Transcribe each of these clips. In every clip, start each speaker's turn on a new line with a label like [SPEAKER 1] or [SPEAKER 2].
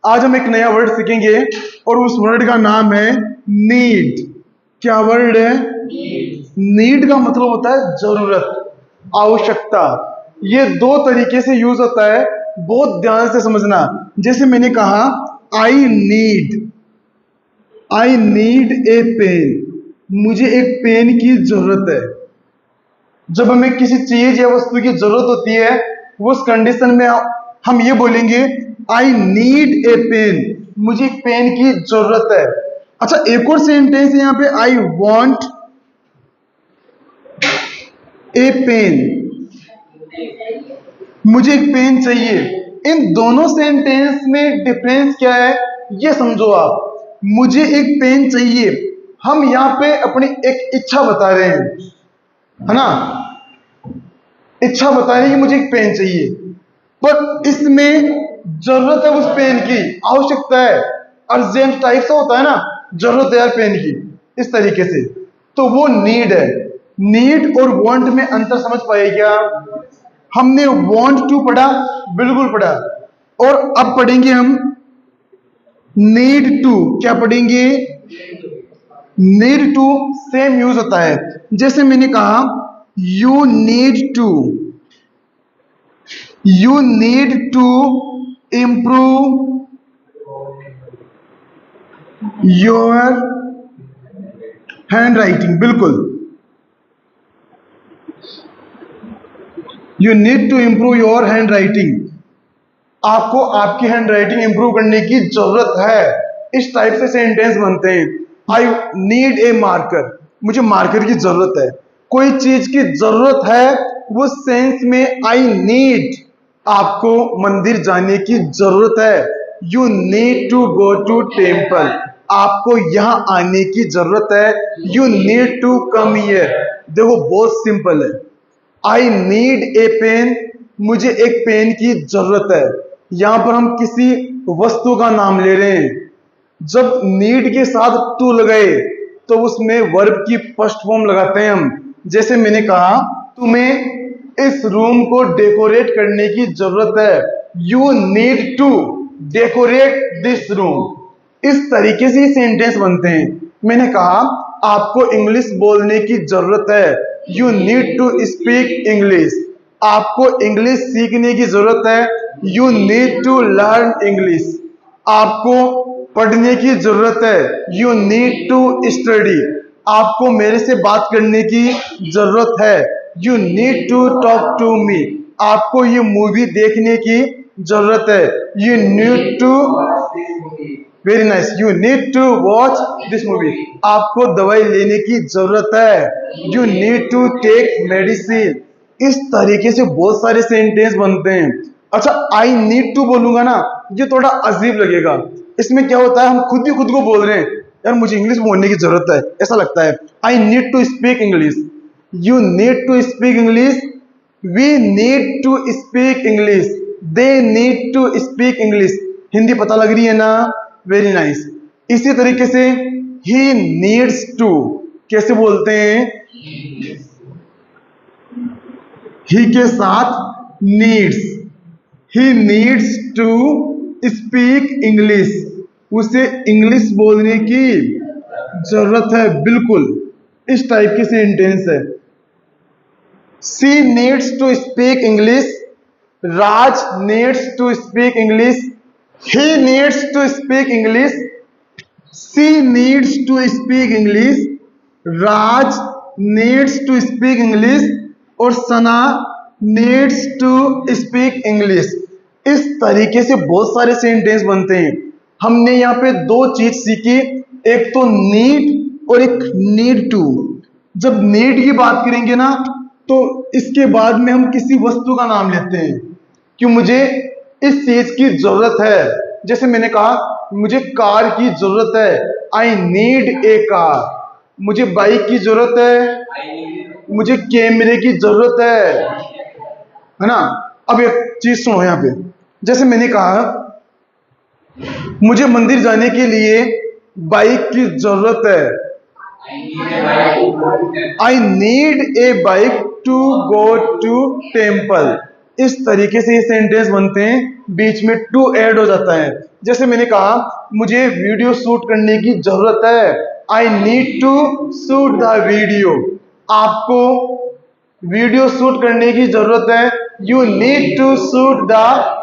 [SPEAKER 1] आज हम एक नया वर्ड सीखेंगे और उस वर्ड का नाम है नीड। क्या वर्ड है? नीड का मतलब होता है जरूरत, आवश्यकता। ये दो तरीके से यूज होता है, बहुत ध्यान से समझना। जैसे मैंने कहा आई नीड ए पेन, मुझे एक पेन की जरूरत है। जब हमें किसी चीज या वस्तु की जरूरत होती है, वो उस कंडीशन में हम ये बोलेंगे आई नीड ए पेन, मुझे एक पेन की जरूरत है। अच्छा, एक और सेंटेंस है यहाँ पे, आई वॉन्ट ए पेन, मुझे एक पेन चाहिए। इन दोनों सेंटेंस में डिफरेंस क्या है ये समझो आप। मुझे एक पेन चाहिए, हम यहाँ पे अपनी एक इच्छा बता रहे हैं, है ना, इच्छा बता रहे हैं कि मुझे एक पेन चाहिए, पर इसमें जरूरत है उस पेन की, आवश्यकता है, अर्जेंट टाइप से होता है ना, जरूरत है यार पेन की, इस तरीके से, तो वो नीड है। नीड और वांट में अंतर समझ पाए क्या? हमने वांट टू पढ़ा, बिल्कुल पढ़ा, और अब पढ़ेंगे हम नीड टू। क्या पढ़ेंगे? नीड टू सेम यूज होता है। जैसे मैंने कहा you need to improve your handwriting. बिल्कुल, you need to improve your handwriting, आपको आपकी हैंड राइटिंग इंप्रूव करने की जरूरत है। इस टाइप से सेंटेंस बनते हैं। आई नीड ए मार्कर, मुझे मार्कर की जरूरत है, कोई चीज की जरूरत है, वो सेंस में आई नीड, आपको मंदिर जाने की जरूरत है। You need to go to temple, आपको यहां आने की जरूरत है। You need to come here. देखो बहुत सिंपल है। आई नीड ए पेन, मुझे एक पेन की जरूरत है। यहां पर हम किसी वस्तु का नाम ले रहे हैं। जब नीड के साथ टू लगाए तो उसमें वर्ब की फर्स्ट फॉर्म लगाते हैं हम। जैसे मैंने कहा तुम्हें इस रूम को डेकोरेट करने की जरूरत है, you need to decorate this room. इस तरीके से सेंटेंस बनते हैं। मैंने कहा आपको इंग्लिश बोलने की जरूरत है, you need to speak English, आपको इंग्लिश सीखने की जरूरत है, you need to learn English, आपको पढ़ने की जरूरत है, यू नीड टू स्टडी, आपको मेरे से बात करने की जरूरत है, you need to talk to me, आपको ये मूवी देखने की जरूरत है, you need to, very nice, you need to watch this movie, आपको दवाई लेने की जरूरत है, you need to take medicine. इस तरीके से बहुत सारे सेंटेंस बनते हैं। अच्छा, आई नीड टू बोलूंगा ना, ये थोड़ा अजीब लगेगा। इसमें क्या होता है, हम खुद ही खुद को बोल रहे हैं, यार मुझे इंग्लिश बोलने की जरूरत है, ऐसा लगता है। I need to speak English, you need to speak English, we need to speak English, they need to speak English. Hindi पता लग रही है ना? Very nice. इसी तरीके से ही नीड्स टू, कैसे बोलते हैं? ही के साथ needs, he needs to speak English, उसे इंग्लिश बोलने की जरूरत है। बिल्कुल इस टाइप की सेंटेंस है। She needs to speak English, Raj needs to speak English, he needs to speak English, she needs to speak English, Raj needs to speak English और सना needs to speak English। इस तरीके से बहुत सारे सेंटेंस बनते हैं। हमने यहाँ पे दो चीज सीखी, एक तो नीड और एक नीड टू। जब नीड की बात करेंगे ना, तो इसके बाद में हम किसी वस्तु का नाम लेते हैं कि मुझे इस चीज की जरूरत है। जैसे मैंने कहा मुझे कार की जरूरत है, आई नीड ए कार, मुझे बाइक की जरूरत है, मुझे कैमरे की जरूरत है ना। अब एक चीज सुनो यहाँ पे, जैसे मैंने कहा मुझे मंदिर जाने के लिए बाइक की जरूरत है, I need a bike to go to temple. इस तरीके से ये सेंटेंस बनते हैं। बीच में टू ऐड हो जाता है। जैसे मैंने कहा मुझे वीडियो शूट करने की जरूरत है, I need to shoot the video. आपको वीडियो शूट करने की जरूरत है, you need to shoot the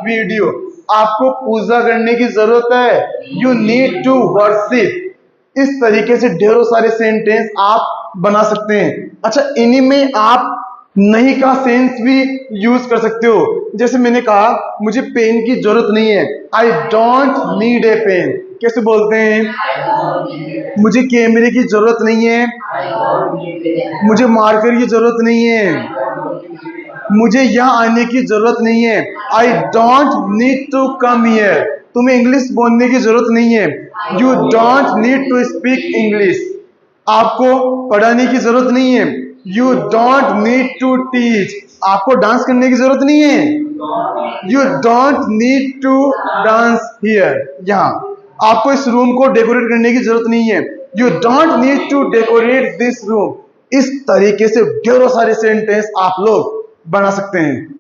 [SPEAKER 1] video. आपको पूजा करने की जरूरत है, यू नीड टू वर्शिप। इस तरीके से ढेरों सारे सेंटेंस आप बना सकते हैं। अच्छा, इन्हीं में आप नहीं का सेंस भी यूज कर सकते हो। जैसे मैंने कहा मुझे पेन की जरूरत नहीं है, I don't need a pen. कैसे बोलते हैं? मुझे कैमरे की जरूरत नहीं है, मुझे मार्कर की जरूरत नहीं है, मुझे यहाँ आने की जरूरत नहीं है, I don't need to come here. तुम्हें इंग्लिश बोलने की जरूरत नहीं है, you don't need to speak English. आपको पढ़ाने की जरूरत नहीं है, you don't need to teach. आपको डांस करने की जरूरत नहीं है, you don't need to dance here. यहाँ आपको इस रूम को डेकोरेट करने की जरूरत नहीं है, you don't need to decorate this room. इस तरीके से ढेरों सारे सेंटेंस आप लोग बना सकते हैं।